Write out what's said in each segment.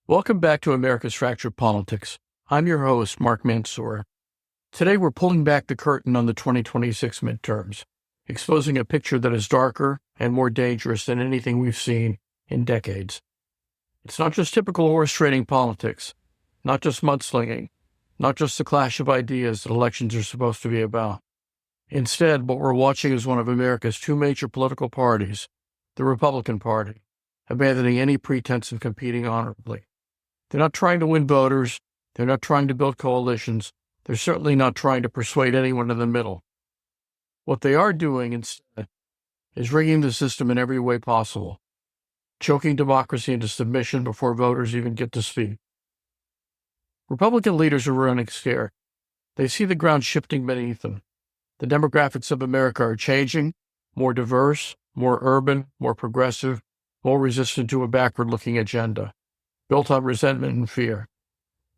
Welcome back to America's Fractured Politics. I'm your host, Mark Mansour. Today we're pulling back the curtain on the 2026 midterms, exposing a picture that is darker and more dangerous than anything we've seen in decades. It's not just typical horse trading politics, not just mudslinging, not just the clash of ideas that elections are supposed to be about. Instead, what we're watching is one of America's two major political parties, the Republican Party, abandoning any pretense of competing honorably. They're not trying to win voters. They're not trying to build coalitions. They're certainly not trying to persuade anyone in the middle. What they are doing instead is rigging the system in every way possible, choking democracy into submission before voters even get to speak. Republican leaders are running scared. They see the ground shifting beneath them. The demographics of America are changing, more diverse, more urban, more progressive, more resistant to a backward-looking agenda, built on resentment and fear.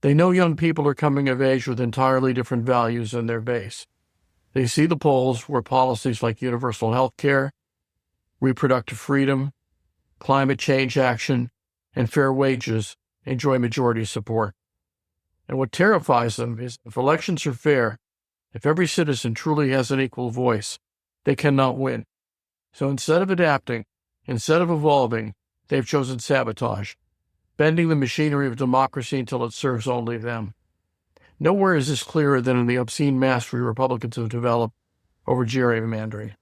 They know young people are coming of age with entirely different values than their base. They see the polls where policies like universal health care, reproductive freedom, climate change action, and fair wages enjoy majority support. And what terrifies them is if elections are fair, if every citizen truly has an equal voice, they cannot win. So instead of adapting, instead of evolving, they've chosen sabotage, bending the machinery of democracy until it serves only them. Nowhere is this clearer than in the obscene mastery Republicans have developed over gerrymandering.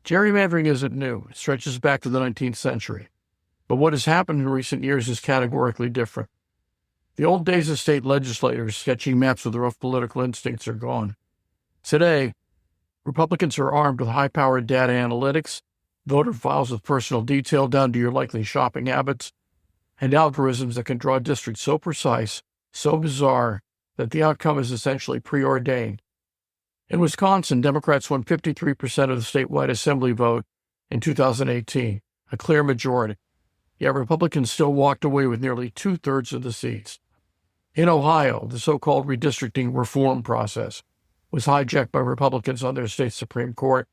Gerrymandering isn't new. It stretches back to the 19th century. But what has happened in recent years is categorically different. The old days of state legislators sketching maps with rough political instincts are gone. Today, Republicans are armed with high-powered data analytics, voter files with personal detail down to your likely shopping habits, and algorithms that can draw districts so precise, so bizarre, that the outcome is essentially preordained. In Wisconsin, Democrats won 53% of the statewide assembly vote in 2018, a clear majority. Yet Republicans still walked away with nearly two-thirds of the seats. In Ohio, the so-called redistricting reform process was hijacked by Republicans on their state Supreme Court,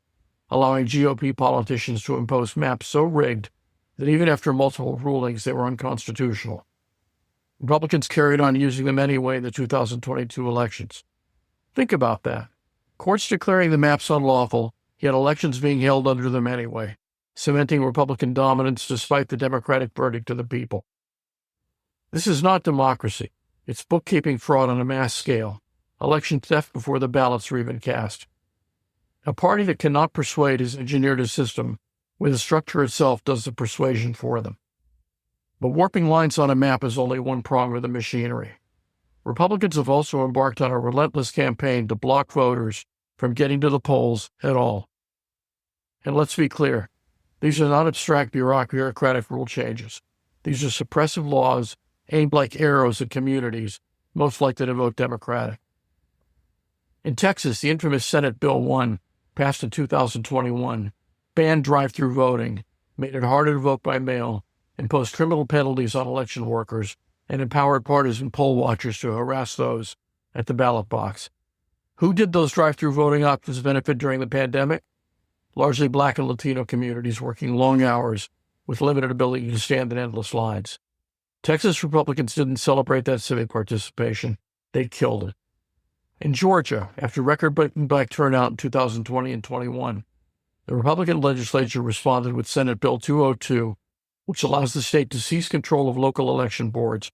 allowing GOP politicians to impose maps so rigged that even after multiple rulings, they were unconstitutional. Republicans carried on using them anyway in the 2022 elections. Think about that. Courts declaring the maps unlawful, yet elections being held under them anyway, cementing Republican dominance despite the Democratic verdict of the people. This is not democracy. It's bookkeeping fraud on a mass scale, election theft before the ballots were even cast. A party that cannot persuade has engineered a system where the structure itself does the persuasion for them. But warping lines on a map is only one prong of the machinery. Republicans have also embarked on a relentless campaign to block voters from getting to the polls at all. And let's be clear, these are not abstract bureaucratic rule changes. These are suppressive laws aimed like arrows at communities most likely to vote Democratic. In Texas, the infamous Senate Bill 1, passed in 2021, banned drive-through voting, made it harder to vote by mail, imposed criminal penalties on election workers, and empowered partisan poll watchers to harass those at the ballot box. Who did those drive-through voting options benefit during the pandemic? Largely Black and Latino communities working long hours with limited ability to stand in endless lines. Texas Republicans didn't celebrate that civic participation. They killed it. In Georgia, after record-breaking black turnout in 2020 and 21, the Republican legislature responded with Senate Bill 202, which allows the state to seize control of local election boards,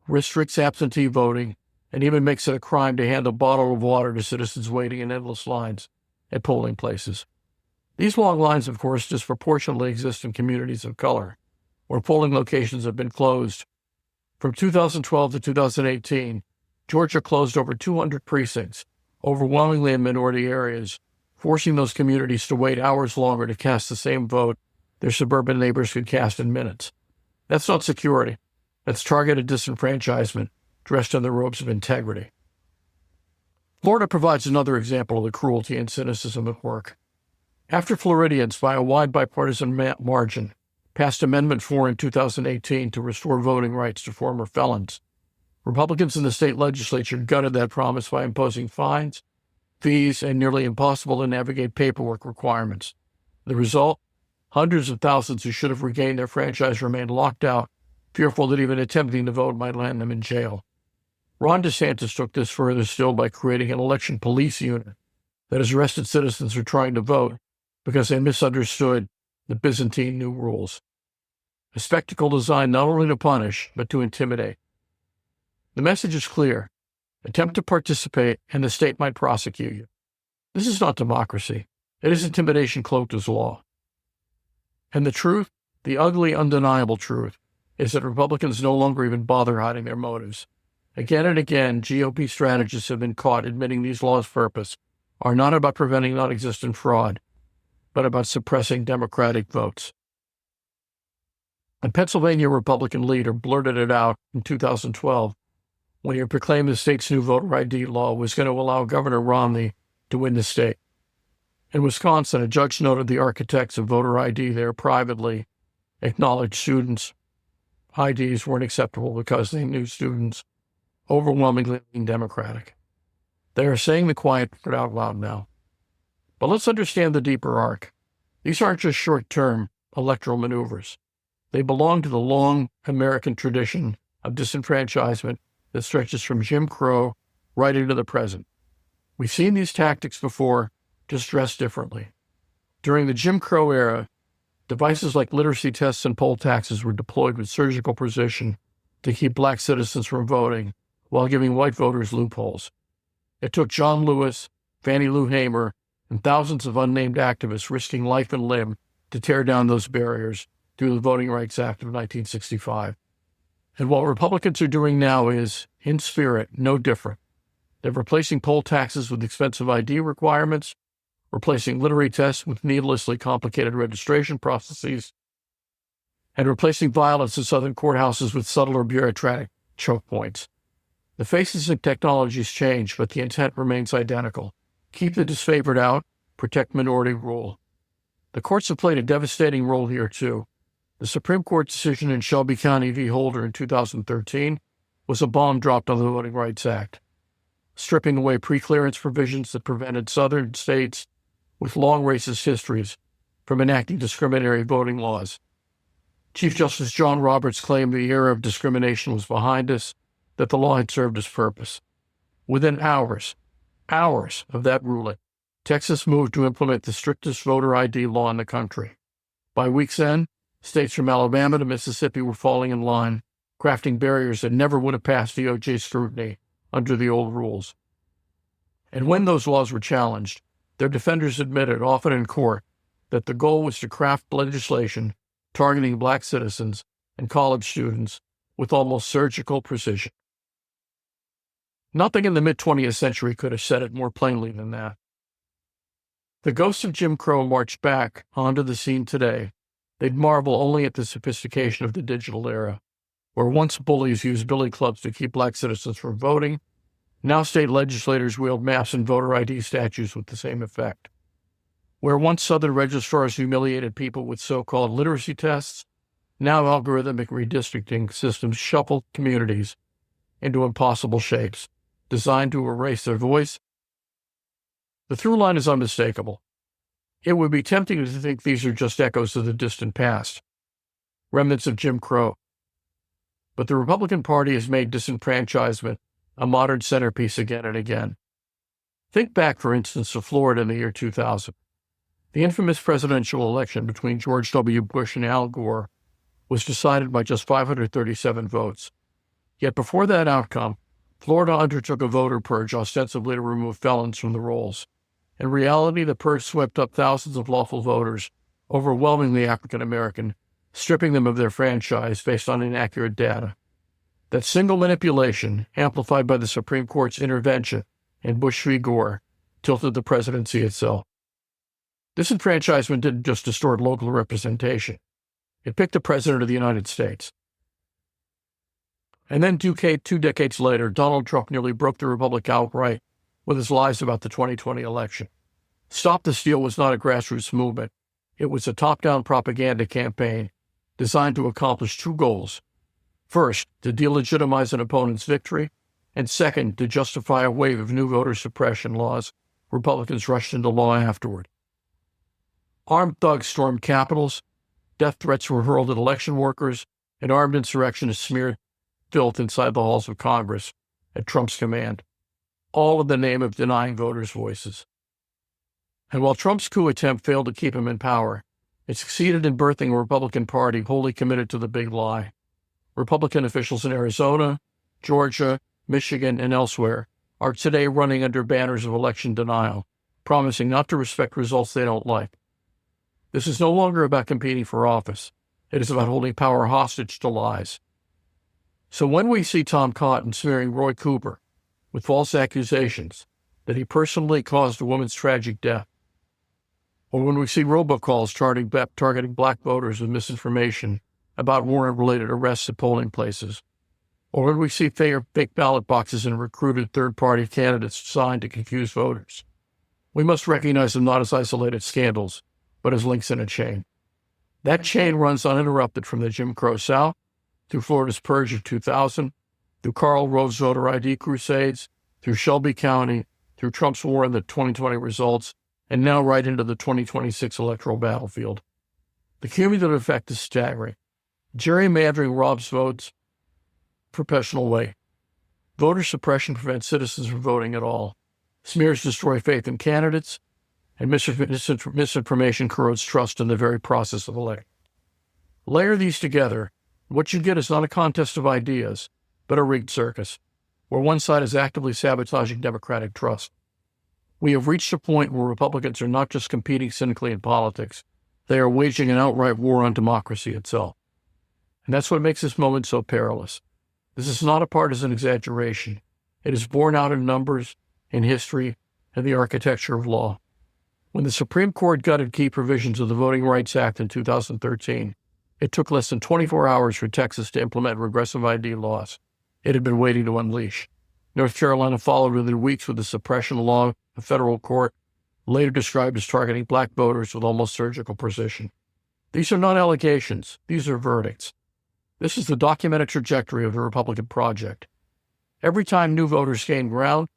restricts absentee voting, and even makes it a crime to hand a bottle of water to citizens waiting in endless lines at polling places. These long lines, of course, disproportionately exist in communities of color, where polling locations have been closed. From 2012 to 2018, Georgia closed over 200 precincts, overwhelmingly in minority areas, forcing those communities to wait hours longer to cast the same vote their suburban neighbors could cast in minutes. That's not security. That's targeted disenfranchisement, dressed in the robes of integrity. Florida provides another example of the cruelty and cynicism at work. After Floridians, by a wide bipartisan margin, passed Amendment 4 in 2018 to restore voting rights to former felons, Republicans in the state legislature gutted that promise by imposing fines, fees, and nearly impossible to navigate paperwork requirements. The result? Hundreds of thousands who should have regained their franchise remained locked out fearful that even attempting to vote might land them in jail. Ron DeSantis took this further still by creating an election police unit that has arrested citizens for trying to vote because they misunderstood the Byzantine new rules. A spectacle designed not only to punish, but to intimidate. The message is clear. Attempt to participate, and the state might prosecute you. This is not democracy. It is intimidation cloaked as law. And the truth, the ugly, undeniable truth, is that Republicans no longer even bother hiding their motives. Again and again, GOP strategists have been caught admitting these laws' purpose are not about preventing non-existent fraud, but about suppressing Democratic votes. A Pennsylvania Republican leader blurted it out in 2012 when he proclaimed the state's new voter ID law was going to allow Governor Romney to win the state. In Wisconsin, a judge noted the architects of voter ID there privately acknowledged students' IDs weren't acceptable because they knew students overwhelmingly lean Democratic. They are saying the quiet part out loud now. But let's understand the deeper arc. These aren't just short-term electoral maneuvers. They belong to the long American tradition of disenfranchisement that stretches from Jim Crow right into the present. We've seen these tactics before, just dressed differently. During the Jim Crow era, devices like literacy tests and poll taxes were deployed with surgical precision to keep black citizens from voting while giving white voters loopholes. It took John Lewis, Fannie Lou Hamer, and thousands of unnamed activists risking life and limb to tear down those barriers through the Voting Rights Act of 1965. And what Republicans are doing now is, in spirit, no different. They're replacing poll taxes with expensive ID requirements, replacing literary tests with needlessly complicated registration processes, and replacing violence in Southern courthouses with subtler bureaucratic choke points. The faces and technologies change, but the intent remains identical. Keep the disfavored out, protect minority rule. The courts have played a devastating role here, too. The Supreme Court decision in Shelby County v. Holder in 2013 was a bomb dropped on the Voting Rights Act, stripping away preclearance provisions that prevented Southern states with long racist histories from enacting discriminatory voting laws. Chief Justice John Roberts claimed the era of discrimination was behind us, that the law had served its purpose. Within hours of that ruling, Texas moved to implement the strictest voter ID law in the country. By week's end, states from Alabama to Mississippi were falling in line, crafting barriers that never would have passed DOJ scrutiny under the old rules. And when those laws were challenged, their defenders admitted, often in court, that the goal was to craft legislation targeting black citizens and college students with almost surgical precision. Nothing in the mid-20th century could have said it more plainly than that. The ghosts of Jim Crow marched back onto the scene today. They'd marvel only at the sophistication of the digital era, where once bullies used billy clubs to keep black citizens from voting, now state legislators wield maps and voter ID statutes with the same effect. Where once Southern registrars humiliated people with so-called literacy tests, now algorithmic redistricting systems shuffle communities into impossible shapes, designed to erase their voice. The through line is unmistakable. It would be tempting to think these are just echoes of the distant past, remnants of Jim Crow. But the Republican Party has made disenfranchisement a modern centerpiece again and again. Think back, for instance, to Florida in the year 2000. The infamous presidential election between George W. Bush and Al Gore was decided by just 537 votes. Yet before that outcome, Florida undertook a voter purge ostensibly to remove felons from the rolls. In reality, the purge swept up thousands of lawful voters, overwhelmingly African American, stripping them of their franchise based on inaccurate data. That single manipulation, amplified by the Supreme Court's intervention in Bush v. Gore, tilted the presidency itself. Disenfranchisement didn't just distort local representation. It picked the president of the United States. And then 2 decades later, Donald Trump nearly broke the republic outright with his lies about the 2020 election. Stop the Steal was not a grassroots movement. It was a top-down propaganda campaign designed to accomplish two goals. First, to delegitimize an opponent's victory, and second, to justify a wave of new voter suppression laws Republicans rushed into law afterward. Armed thugs stormed capitals, death threats were hurled at election workers, An armed insurrectionist smeared filth inside the halls of Congress at Trump's command, all in the name of denying voters' voices. And while Trump's coup attempt failed to keep him in power, it succeeded in birthing a Republican Party wholly committed to the big lie. Republican officials in Arizona, Georgia, Michigan, and elsewhere are today running under banners of election denial, promising not to respect results they don't like. This is no longer about competing for office. It is about holding power hostage to lies. So when we see Tom Cotton smearing Roy Cooper with false accusations that he personally caused a woman's tragic death, or when we see robocalls targeting black voters with misinformation about warrant-related arrests at polling places, or when we see fake ballot boxes and recruited third-party candidates designed to confuse voters, we must recognize them not as isolated scandals, but as links in a chain. That chain runs uninterrupted from the Jim Crow South, through Florida's purge of 2000, through Karl Rove's voter ID crusades, through Shelby County, through Trump's war in the 2020 results, and now right into the 2026 electoral battlefield. The cumulative effect is staggering. Gerrymandering robs votes professional way. Voter suppression prevents citizens from voting at all. Smears destroy faith in candidates, and misinformation corrodes trust in the very process of electing. Layer these together, what you get is not a contest of ideas, but a rigged circus, where one side is actively sabotaging democratic trust. We have reached a point where Republicans are not just competing cynically in politics, they are waging an outright war on democracy itself. And that's what makes this moment so perilous. This is not a partisan exaggeration. It is borne out in numbers, in history, and the architecture of law. When the Supreme Court gutted key provisions of the Voting Rights Act in 2013, it took less than 24 hours for Texas to implement regressive ID laws it had been waiting to unleash. North Carolina followed within weeks with the suppression law the federal court later described as targeting black voters with almost surgical precision. These are not allegations. These are verdicts. This is the documented trajectory of the Republican project. Every time new voters gain ground,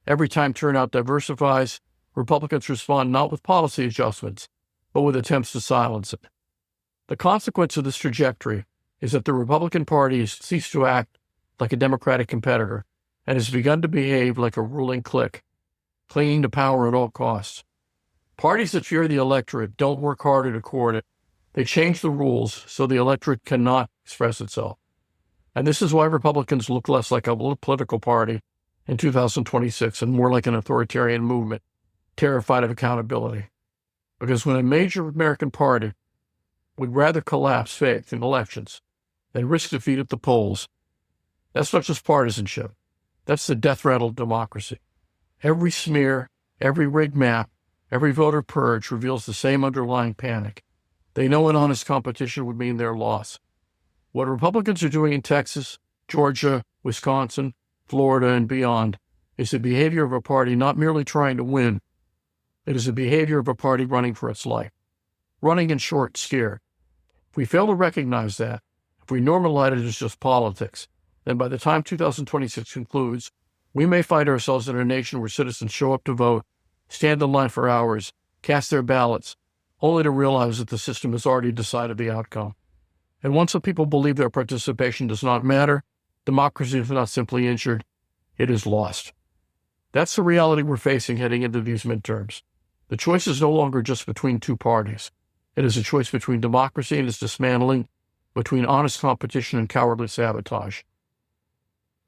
every time turnout diversifies, Republicans respond not with policy adjustments, but with attempts to silence it. The consequence of this trajectory is that the Republican Party has ceased to act like a Democratic competitor and has begun to behave like a ruling clique, clinging to power at all costs. Parties that fear the electorate don't work harder to court it. They change the rules so the electorate cannot express itself. And this is why Republicans look less like a political party in 2026 and more like an authoritarian movement, terrified of accountability. Because when a major American party would rather collapse faith in elections than risk defeat at the polls, that's not just partisanship. That's the death rattle of democracy. Every smear, every rigged map, every voter purge reveals the same underlying panic. They know an honest competition would mean their loss. What Republicans are doing in Texas, Georgia, Wisconsin, Florida, and beyond is the behavior of a party not merely trying to win. It is the behavior of a party running for its life, running in short, scared. If we fail to recognize that, if we normalize it as just politics, then by the time 2026 concludes, we may find ourselves in a nation where citizens show up to vote, stand in line for hours, cast their ballots, only to realize that the system has already decided the outcome. And once the people believe their participation does not matter, democracy is not simply injured, it is lost. That's the reality we're facing heading into these midterms. The choice is no longer just between two parties. It is a choice between democracy and its dismantling, between honest competition and cowardly sabotage.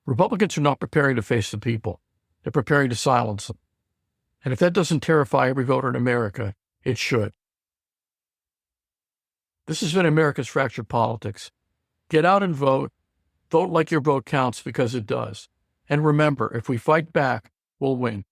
Republicans are not preparing to face the people. They're preparing to silence them. And if that doesn't terrify every voter in America, it should. This has been America's Fractured Politics. Get out and vote. Vote like your vote counts, because it does. And remember, if we fight back, we'll win.